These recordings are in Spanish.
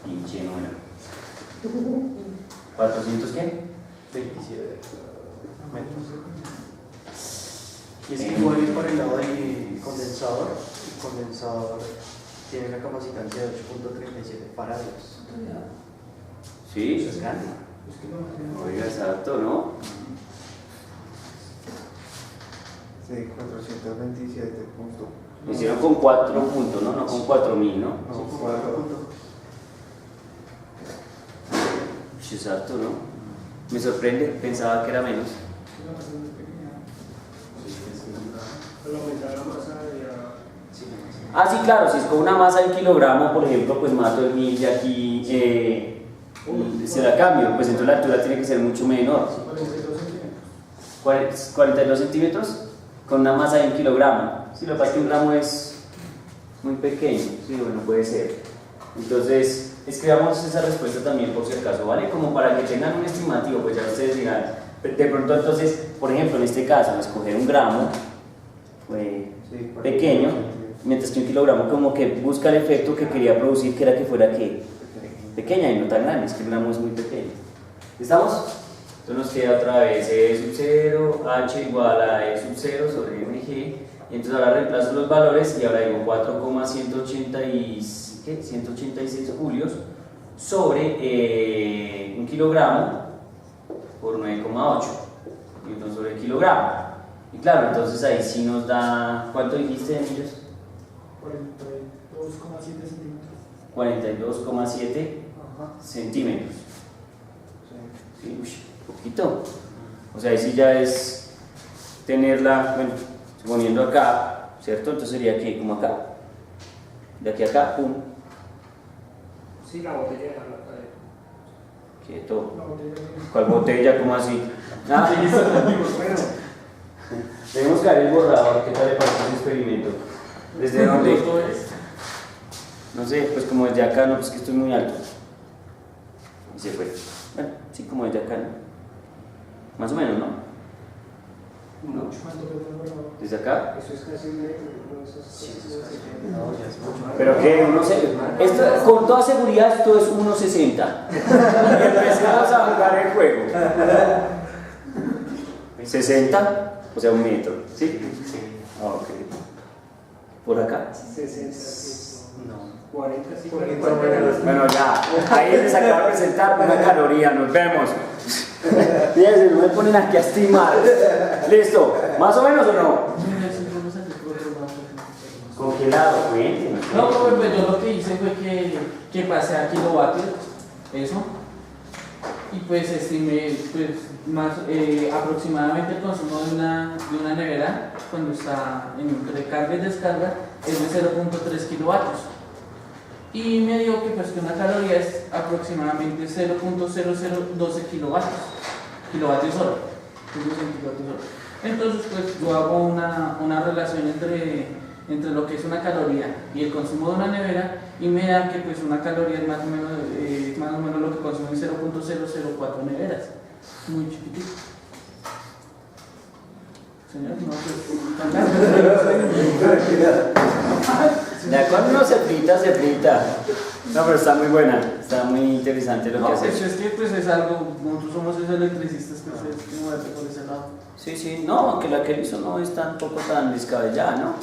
Pinche número. ¿400 qué? 27 metros. Y es que voy a ir por el lado del condensador. El condensador tiene una capacitancia de 8.37 faradios. Sí. Eso es grande. Oiga, exacto, ¿no? Sí, 427 puntos. Lo hicieron con 4 puntos, ¿no? No con 4000, ¿no? No, 4. Sí, exacto, ¿no? Me sorprende, pensaba que era menos. Ah, sí, claro, si es con una masa de kilogramo, por ejemplo, pues mato el 1000 y aquí se la cambio, pues entonces la altura tiene que ser mucho menor. 42 centímetros con una masa de 1 kilogramo. Sí, lo que pasa es que 1 gramo es muy pequeño, sí, bueno, puede ser. Entonces, escribamos esa respuesta también por si acaso, ¿vale? Como para que tengan un estimativo, pues ya ustedes dirán. De pronto, entonces, por ejemplo, en este caso, escoger 1 gramo pequeño, mientras que 1 kilogramo como que busca el efecto que quería producir, que era que fuera que pequeña y no tan grande, es que el gramo es muy pequeño. ¿Estamos? Entonces nos queda otra vez E sub 0, H igual a E sub 0 sobre mg, y entonces ahora reemplazo los valores y ahora digo 4,186 julios sobre 1 kilogramo por 9,8 newton sobre kilogramo. Y claro, entonces ahí sí nos da, ¿cuánto dijiste, Emilios? 42,7 centímetros. 42,7 centímetros. Sí, uy, poquito. O sea, ahí sí ya es tenerla, bueno, poniendo acá, ¿cierto? Entonces sería que como acá, de aquí a acá, pum. Sí, la botella de la calle. Quieto. La botella. ¿Cuál botella? ¿Cómo así? Ah, Sí, eso lo digo, bueno. debemos caer el borrador. ¿Qué tal le parece ese experimento? ¿Desde dónde? No sé, pues como desde acá, no, pues que estoy muy alto. Y se fue. Bueno, sí, como desde acá, ¿no? Más o menos, ¿no? ¿Cuánto te fue? ¿Desde acá? Eso es casi un metro, ¿no? Eso es No, ya es mucho más. Pero que esto, con toda seguridad esto es 1.60. Empecemos a jugar el juego. 60, o sea 1 metro. ¿Sí? Sí. Ah, ok. ¿Por acá? 60, sí. No. 40, sí. 40. Bueno, ya. Ahí les acabo de presentar una caloría. Nos vemos. Fíjense, no me ponen aquí a estimar. Listo. ¿Más o menos o no? Congelado, cuéntenos. No, pues yo lo que hice fue que pasé a kilovatios, eso, y pues estimé pues, más, aproximadamente el consumo de una nevera cuando está entre carga y descarga es de 0.3 kilovatios. Y me dio que, pues, que una caloría es aproximadamente 0.0012 kilovatios hora. Entonces, pues yo hago una relación entre lo que es una caloría y el consumo de una nevera y me da que pues una caloría es más o menos lo que consumen 0.004 neveras. Muy chiquitito. Señor, no, Ya cuando uno se frita. No, pero está muy buena, está muy interesante lo que hace. pues es que pues es algo, nosotros somos esos electricistas que ustedes tienen que moverte por ese lado. Sí, no, aunque la que él hizo no es tampoco tan descabellada, ¿no?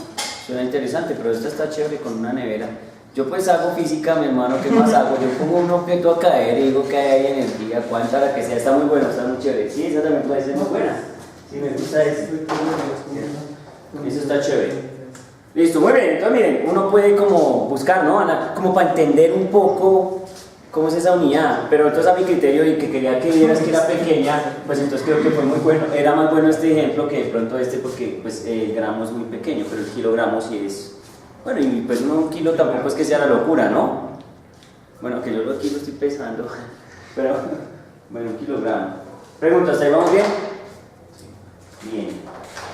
Suena interesante, pero esta está chévere con una nevera. Yo pues hago física, mi hermano, ¿qué más hago? Yo pongo un objeto a caer y digo que hay energía, cuánta la que sea, está muy buena, está muy chévere. Sí, esa también puede ser muy buena. Sí, me gusta eso. Eso está chévere. Listo, muy bien. Entonces miren, uno puede como buscar, ¿no? Como para entender un poco cómo es esa unidad. Pero entonces a mi criterio y que quería que vieras que era pequeña, pues entonces creo que fue muy bueno. Era más bueno este ejemplo que de pronto este porque pues el gramo es muy pequeño, pero el kilogramo sí es... Bueno, y pues no, 1 kilo tampoco es que sea la locura, ¿no? Bueno, que yo aquí lo estoy pesando, pero bueno, 1 kilogramo. Preguntas, ¿ahí vamos bien? Bien.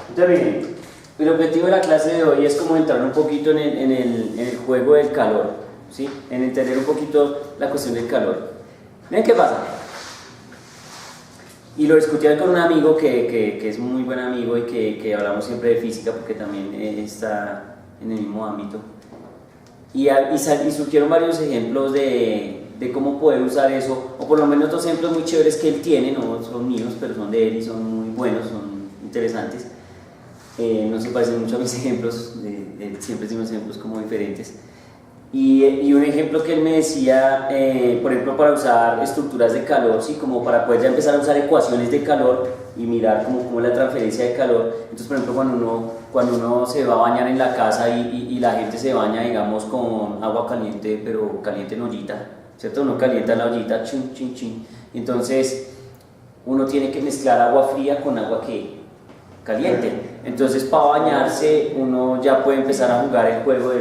Entonces miren, el objetivo de la clase de hoy es como entrar un poquito en el juego del calor, ¿sí? En entender un poquito la cuestión del calor. Miren qué pasa. Y lo discutí con un amigo que es muy buen amigo y que hablamos siempre de física porque también está en el mismo ámbito. Y surgieron varios ejemplos de de cómo poder usar eso, o por lo menos dos ejemplos muy chéveres que él tiene, no son míos, pero son de él y son muy buenos, son interesantes. No se parecen mucho a mis ejemplos, siempre decimos ejemplos como diferentes. Y un ejemplo que él me decía, por ejemplo, para usar estructuras de calor, ¿sí? Como para poder ya empezar a usar ecuaciones de calor y mirar cómo la transferencia de calor. Entonces, por ejemplo, cuando uno se va a bañar en la casa y la gente se baña, digamos, con agua caliente, pero caliente en ollita, ¿cierto? Uno calienta la ollita, chin, chin, chin. Entonces, uno tiene que mezclar agua fría con agua caliente. Entonces, para bañarse, uno ya puede empezar a jugar el juego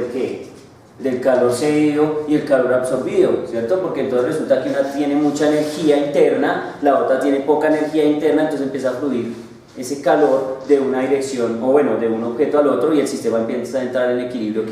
del calor cedido y el calor absorbido, ¿cierto? Porque entonces resulta que una tiene mucha energía interna, la otra tiene poca energía interna, entonces empieza a fluir ese calor de una dirección, o bueno, de un objeto al otro, y el sistema empieza a entrar en equilibrio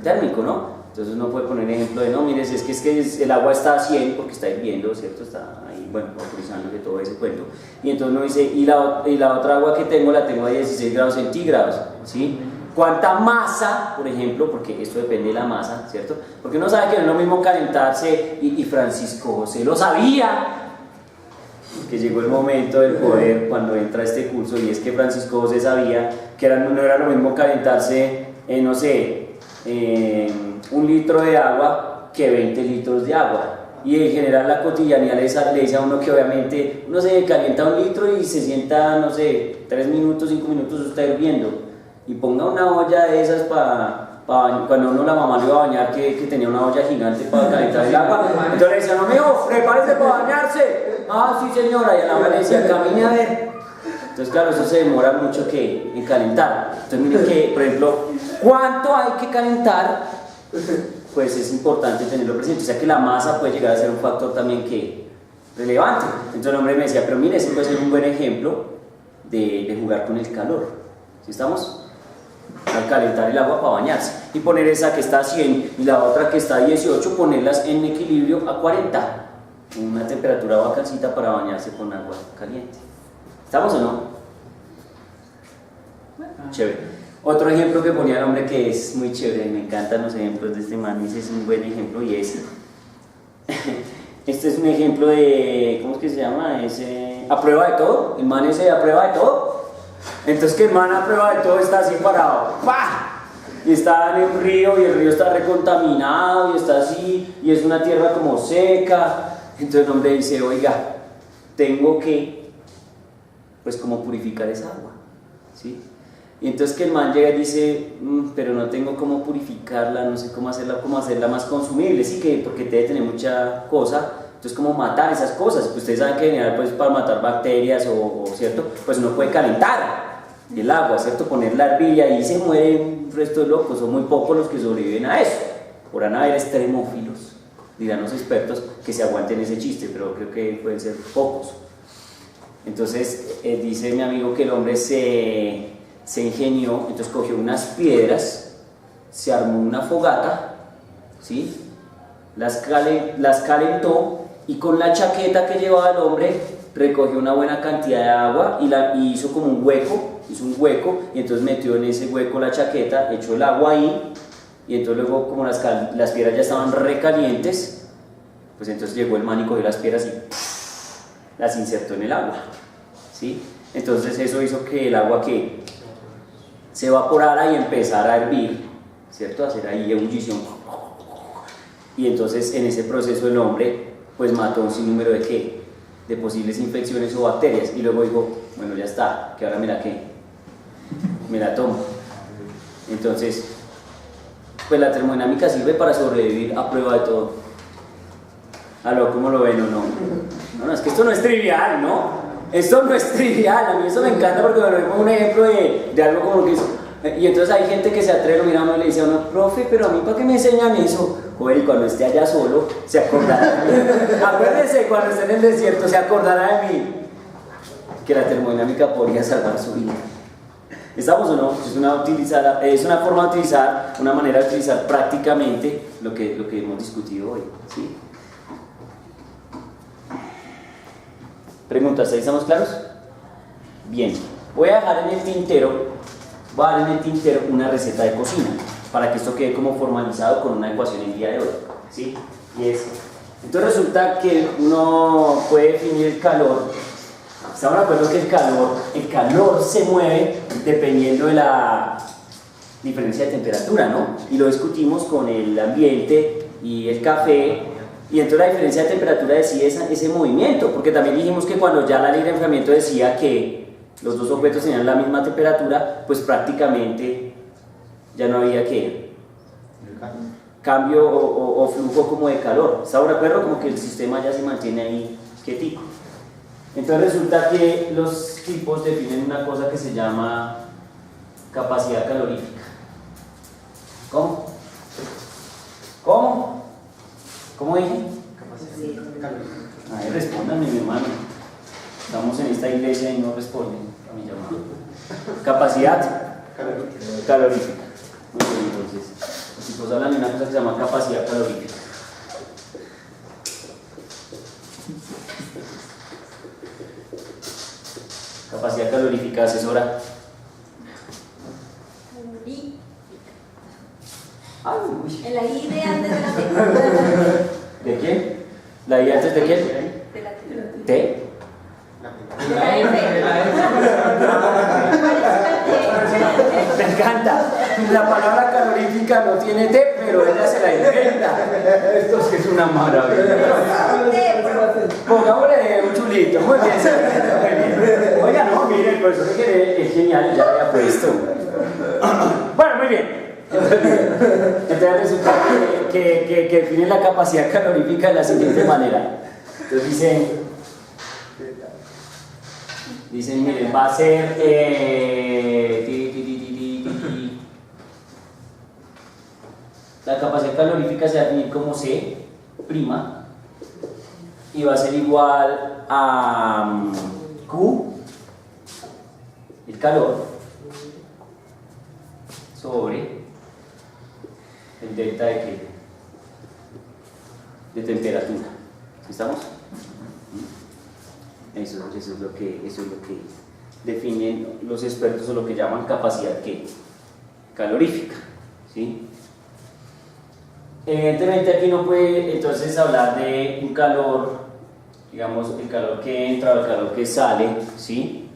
térmico, ¿no? Entonces uno puede poner ejemplo de, no, mire, es que el agua está a 100 porque está hirviendo, ¿cierto? Está ahí, bueno, vaporizando de todo ese cuento. Y entonces uno dice, y la otra agua que tengo, la tengo a 16 grados centígrados, ¿sí? ¿Cuánta masa, por ejemplo? Porque esto depende de la masa, ¿cierto? Porque uno sabe que no es lo mismo calentarse, y Francisco José lo sabía, que llegó el momento del poder cuando entra a este curso, y es que Francisco José sabía que no era lo mismo calentarse, no sé, 1 litro de agua que 20 litros de agua. Y en general la cotidianidad le dice a uno que obviamente uno se calienta 1 litro y se sienta, no sé, 3 minutos, 5 minutos está hirviendo. Y ponga una olla de esas para cuando uno la mamá lo iba a bañar, que tenía una olla gigante para calentar el agua. Entonces le decía, no, mijo, prepárese para bañarse. Ah, sí señora, y a la mamá le decía, camine a ver. Entonces claro, eso se demora mucho en calentar. Entonces miren que, por ejemplo, ¿cuánto hay que calentar? Pues es importante tenerlo presente. O sea que la masa puede llegar a ser un factor también relevante. Entonces el hombre me decía, pero mire, ese puede ser un buen ejemplo de jugar con el calor. ¿Sí estamos? Al calentar el agua para bañarse y poner esa que está a 100 y la otra que está a 18, ponerlas en equilibrio a 40, una temperatura bacancita para bañarse con agua caliente. ¿Estamos o no? Chévere. Otro ejemplo que ponía el hombre que es muy chévere, me encantan los ejemplos de este man, ese es un buen ejemplo, y es este es un ejemplo de, ¿cómo es que se llama? A prueba de todo, el man ese a prueba de todo. Entonces que el man a prueba de todo está así parado, ¡pah! Y está en un río y el río está recontaminado y está así y es una tierra como seca. Entonces el hombre dice, oiga, tengo que pues como purificar esa agua, ¿sí? Y entonces que el man llega y dice, pero no tengo cómo purificarla, no sé cómo hacerla más consumible, sí, porque debe tener mucha cosa. Entonces, ¿cómo matar esas cosas? Pues ustedes saben que en general, pues, para matar bacterias ¿cierto? Pues uno puede calentar el agua, ¿cierto? Ponerla a hervir y ahí se mueren un resto de locos. Son muy pocos los que sobreviven a eso. Podrán haber extremófilos, dirán los expertos, que se aguanten ese chiste, pero creo que pueden ser pocos. Entonces, dice mi amigo que el hombre se ingenió, entonces cogió unas piedras, se armó una fogata, ¿sí? Las calentó, y con la chaqueta que llevaba el hombre recogió una buena cantidad de agua y hizo como un hueco, y entonces metió en ese hueco la chaqueta, echó el agua ahí, y entonces luego como las piedras ya estaban recalientes, pues entonces llegó el man y cogió las piedras y las insertó en el agua, ¿sí? Entonces eso hizo que el agua se evaporara y empezara a hervir, ¿cierto? A hacer ahí ebullición. Y entonces en ese proceso el hombre pues mató un sinnúmero de posibles infecciones o bacterias, y luego dijo, bueno, ya está, que ahora me la tomo. Entonces pues la termodinámica sirve para sobrevivir a prueba de todo. ¿Aló? ¿Cómo lo ven o no? No, es que esto no es trivial, ¿no? Esto no es trivial, a mí eso me encanta porque me lo pongo un ejemplo de algo como lo que es. Y entonces hay gente que se atreve, lo mira a uno y le dice a uno, profe, pero a mí ¿para qué me enseñan eso? Joder, y cuando esté allá solo, se acordará de mí. Acuérdense, cuando esté en el desierto, se acordará de mí. Que la termodinámica podría salvar su vida. ¿Estamos o no? Es una forma de utilizar, una manera de utilizar prácticamente lo que hemos discutido hoy, ¿sí? ¿Preguntas? ¿Ahí estamos claros? Bien, voy a dejar en el tintero una receta de cocina para que esto quede como formalizado con una ecuación el día de hoy, ¿sí? Y es Entonces resulta que uno puede definir el calor. Estamos de acuerdo que el calor se mueve dependiendo de la diferencia de temperatura, ¿no? Y lo discutimos con el ambiente y el café, y entonces la diferencia de temperatura decide ese movimiento, porque también dijimos que cuando ya la ley de enfriamiento decía que los dos objetos tenían la misma temperatura, pues prácticamente ya no había que cambio o flujo como de calor. ¿Estamos de acuerdo? Como que el sistema ya se mantiene ahí quietico. Entonces resulta que los tipos definen una cosa que se llama capacidad calorífica. ¿Cómo? ¿Cómo? ¿Cómo dije? Capacidad calórica. A ver, respóndanme, mi hermano. Estamos en esta iglesia y no responden a mi llamado. Capacidad calorífica. Muy bien, entonces, los tipos hablan de una cosa que se llama capacidad calorífica. Capacidad calorífica, asesora. Ay, uy. En la I de antes de la temperatura. ¿De quién? ¿La I antes de quién? De la temperatura. ¿T? De la F. Me encanta. La palabra calorífica no tiene T, pero ella se la inventa. Esto sí es una maravilla. Pongámosle un chulito. Muy bien, muy bien. Oiga, no, mire, el profesor que es genial, ya lo había puesto. Bueno, muy bien. Entonces resulta que definen la capacidad calorífica de la siguiente manera. Entonces dicen, miren, va a ser la capacidad calorífica se va a definir como C' y va a ser igual a Q, el calor, sobre el delta de qué? De temperatura. ¿Estamos? Eso es lo que definen los expertos, o lo que llaman capacidad ¿qué? Calorífica, ¿sí? Evidentemente aquí no puede entonces hablar de un calor, digamos, el calor que entra o el calor que sale, ¿sí?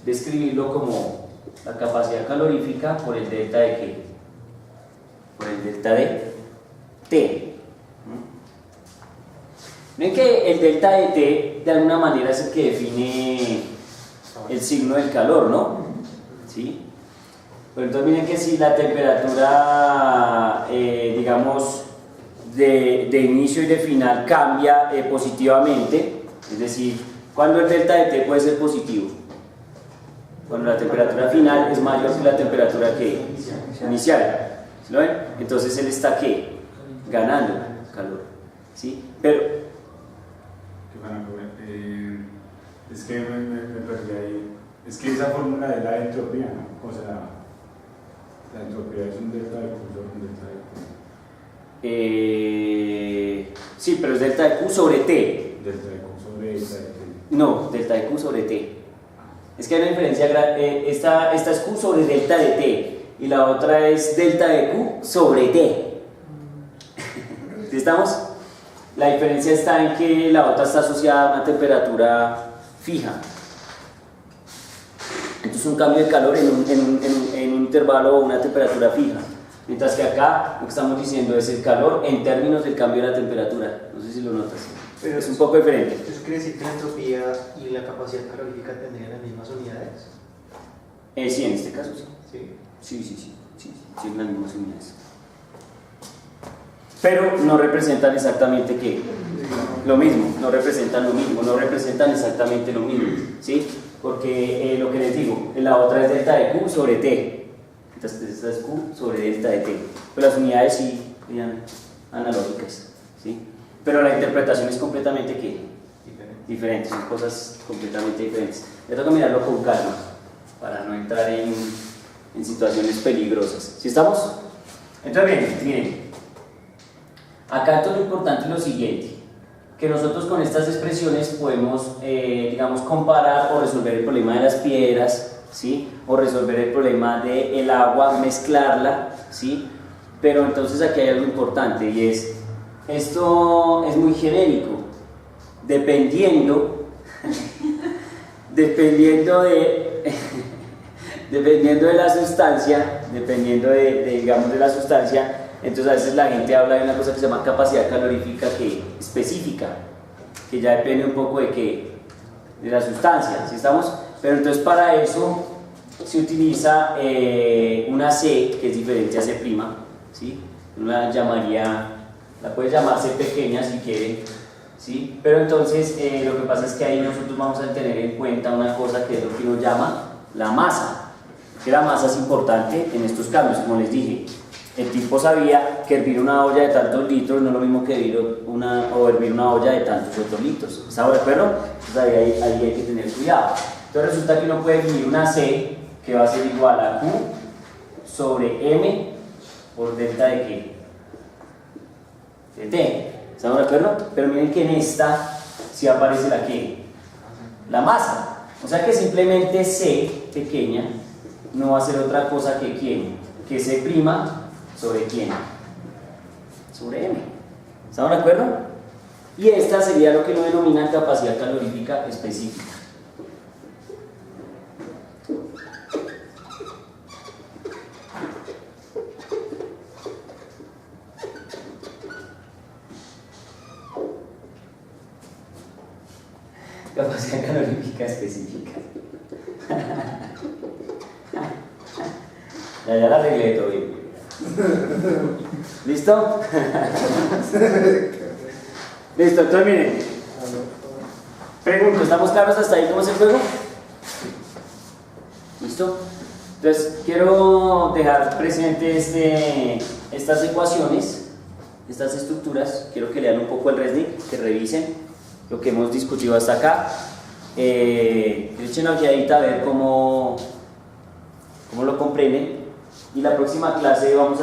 Describirlo como la capacidad calorífica por el delta de qué? Por el delta de T. Ven que el delta de T de alguna manera es el que define el signo del calor, ¿no? ¿Sí? Pero entonces miren que si la temperatura, digamos, de inicio y de final cambia positivamente, es decir, cuando el delta de T puede ser positivo, cuando la temperatura final es mayor que la temperatura que inicial. ¿Sí lo ven? Entonces él está ¿qué? Ganando calor, ¿sí? Pero es que me perdí ahí. Es que esa fórmula de la entropía, ¿no? O sea, la entropía es un delta de Q sobre un delta de Q. Sí, pero es delta de Q sobre T. Delta de Q sobre delta de T. No, delta de Q sobre T. Es que hay una diferencia grande. Esta es Q sobre delta de T y la otra es delta de Q sobre T. ¿Sí estamos? La diferencia está en que la otra está asociada a una temperatura fija. Entonces un cambio de calor en un intervalo o una temperatura fija. Mientras que acá lo que estamos diciendo es el calor en términos del cambio de la temperatura. No sé si lo notas. Pero es un poco diferente. ¿Eso quiere decir que la entropía y la capacidad calorífica tendrían las mismas unidades? Sí, en este caso sí. Sí. Sí, en las mismas unidades. Pero no representan exactamente ¿qué? Lo mismo, no representan exactamente lo mismo, ¿sí? Porque lo que les digo, la otra es delta de Q sobre T, entonces esta es Q sobre delta de T, pero las unidades sí serían analógicas, ¿sí? Pero la interpretación es completamente ¿qué? Diferente, son cosas completamente diferentes. Me toca mirarlo con calma para no entrar en situaciones peligrosas. ¿Sí estamos? Entonces bien, miren. Acá todo lo importante es lo siguiente, que nosotros con estas expresiones podemos, digamos, comparar o resolver el problema de las piedras, ¿sí? O resolver el problema del agua, mezclarla, ¿sí? Pero entonces aquí hay algo importante y es, esto es muy genérico, dependiendo de la sustancia, digamos de la sustancia. Entonces a veces la gente habla de una cosa que se llama capacidad calorífica específica, que ya depende un poco de la sustancia, ¿sí estamos? Pero entonces para eso se utiliza una C que es diferente a C', ¿sí? La puedes llamar C pequeña si quieren, ¿sí? Pero entonces lo que pasa es que ahí nosotros vamos a tener en cuenta una cosa que es lo que nos llama la masa, que la masa es importante en estos cambios, como les dije. El tipo sabía que hervir una olla de tantos litros no es lo mismo que hervir una olla de tantos otros litros. ¿Está de acuerdo? Entonces ahí hay que tener cuidado. Entonces resulta que uno puede definir una C que va a ser igual a Q sobre M por delta de ¿qué? De T. ¿Estamos de acuerdo? Pero miren que en esta sí aparece la ¿qué? La masa. O sea que simplemente C pequeña no va a ser otra cosa que ¿quién? Que C' sobre quién? Sobre M. ¿Estamos de acuerdo? Y esta sería lo que uno denomina capacidad calorífica específica. Capacidad calorífica específica. Ya la arreglé todo bien. ¿Listo? Listo, entonces miren. Pregunto, ¿estamos claros hasta ahí cómo es el juego? ¿Listo? Entonces quiero dejar presente estas ecuaciones, estas estructuras. Quiero que lean un poco el Resnick, que revisen lo que hemos discutido hasta acá. Echen una ojeadita a ver cómo lo comprenden. Y la próxima clase vamos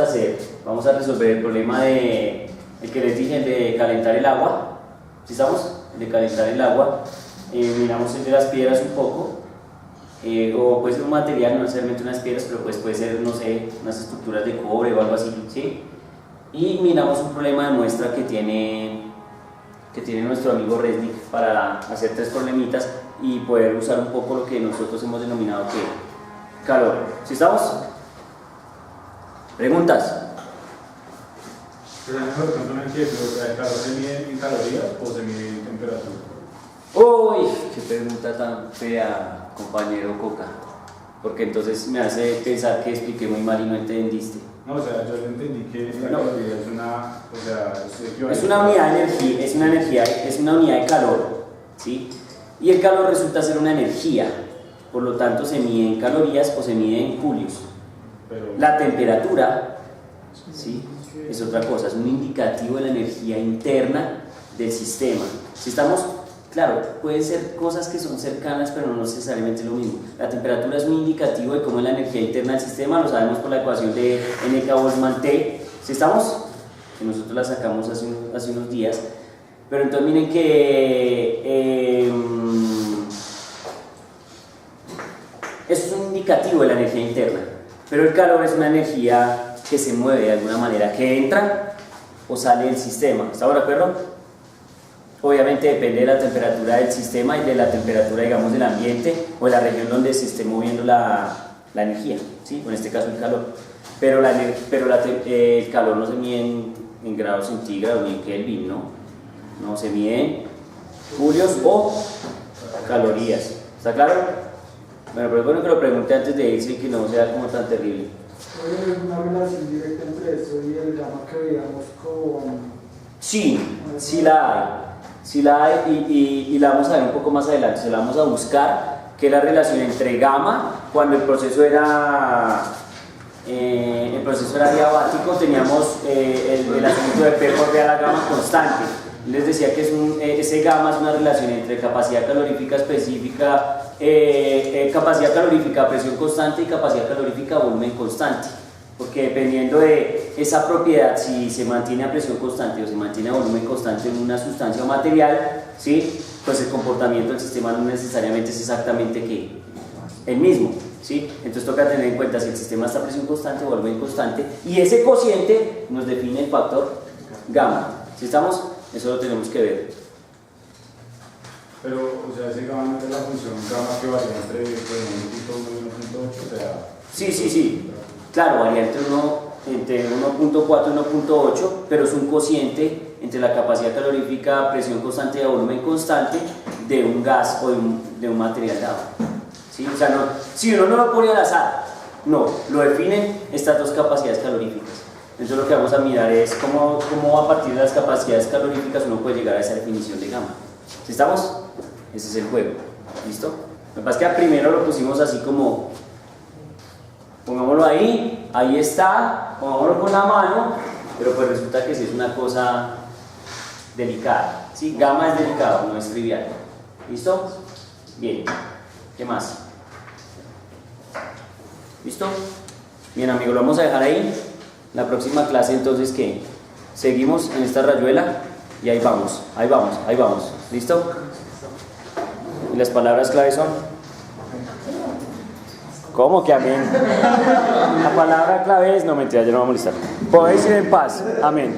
a resolver el problema el que les dije, el de calentar el agua. ¿Sí estamos? El de calentar el agua. Miramos el de las piedras un poco. O puede ser un material, no necesariamente unas piedras, pero pues puede ser, no sé, unas estructuras de cobre o algo así, ¿sí? Y miramos un problema de muestra que tiene nuestro amigo Resnick para hacer 3 problemitas y poder usar un poco lo que nosotros hemos denominado que calor. ¿Sí estamos? ¿Preguntas? Pero no entiendo, ¿el calor se mide en calorías o se mide en temperatura? Uy, qué pregunta tan fea, compañero Coca. Porque entonces me hace pensar que expliqué muy mal y no entendiste. No, o sea, yo entendí que la caloría es una, o sea, es una unidad de energía, es una unidad de calor, ¿sí? Y el calor resulta ser una energía, por lo tanto se mide en calorías o se mide en julios. Pero La temperatura, ¿sí? Es otra cosa, es un indicativo de la energía interna del sistema. Si estamos, claro, pueden ser cosas que son cercanas, pero no necesariamente lo mismo. La temperatura es un indicativo de cómo es la energía interna del sistema, lo sabemos por la ecuación de NK-Boltzmann-T. ¿Sí estamos? Que nosotros la sacamos hace unos días. Pero entonces miren que eso es un indicativo de la energía interna. Pero el calor es una energía que se mueve de alguna manera, que entra o sale del sistema. ¿Estamos de acuerdo? Obviamente depende de la temperatura del sistema y de la temperatura, digamos, del ambiente o de la región donde se esté moviendo la energía, ¿sí? O en este caso el calor. Pero el calor no se mide en grados centígrados ni en Kelvin, ¿no? No, se mide en julios o calorías. ¿Está claro? Bueno, pero es bueno que lo pregunte antes de irse y que no sea como tan terrible. ¿Hay una relación directa entre eso y el gamma que veíamos con...? Sí la hay y la vamos a ver un poco más adelante. Se la vamos a buscar, que es la relación entre gamma, cuando el proceso era diabático, teníamos el asunto de P por V a la gamma constante. Les decía que ese gamma es una relación entre capacidad calorífica específica, capacidad calorífica a presión constante y capacidad calorífica a volumen constante, porque dependiendo de esa propiedad, si se mantiene a presión constante o se mantiene a volumen constante en una sustancia o material, ¿sí? Pues el comportamiento del sistema no necesariamente es exactamente el mismo, ¿sí? Entonces toca tener en cuenta si el sistema está a presión constante o volumen constante, y ese cociente nos define el factor gamma. ¿Sí Si estamos, eso lo tenemos que ver. Pero, o sea, ese gamma es la función gamma que varía entre 1.1 y 1.8, o sea... Sí. Claro, varía entre 1.4 y 1.8, pero es un cociente entre la capacidad calorífica, presión constante y volumen constante de un gas o de un material dado. ¿Sí? O sea, no, si uno no lo pone al azar, no, lo definen estas dos capacidades caloríficas. Entonces lo que vamos a mirar es cómo a partir de las capacidades caloríficas uno puede llegar a esa definición de gamma. ¿Sí estamos? Ese es el juego. ¿Listo? Lo que pasa es que primero lo pusimos así como, pongámoslo ahí está, pongámoslo con la mano, pero pues resulta que sí es una cosa delicada. ¿Sí? Gamma es delicado, no es trivial. ¿Listo? Bien. ¿Qué más? ¿Listo? Bien, amigos, lo vamos a dejar ahí. La próxima clase, entonces, ¿qué? Seguimos en esta rayuela y ahí vamos. ¿Listo? ¿Y las palabras claves son? ¿Cómo que amén? La palabra clave es, no mentira, yo no voy a molestar. Podéis ir en paz. Amén.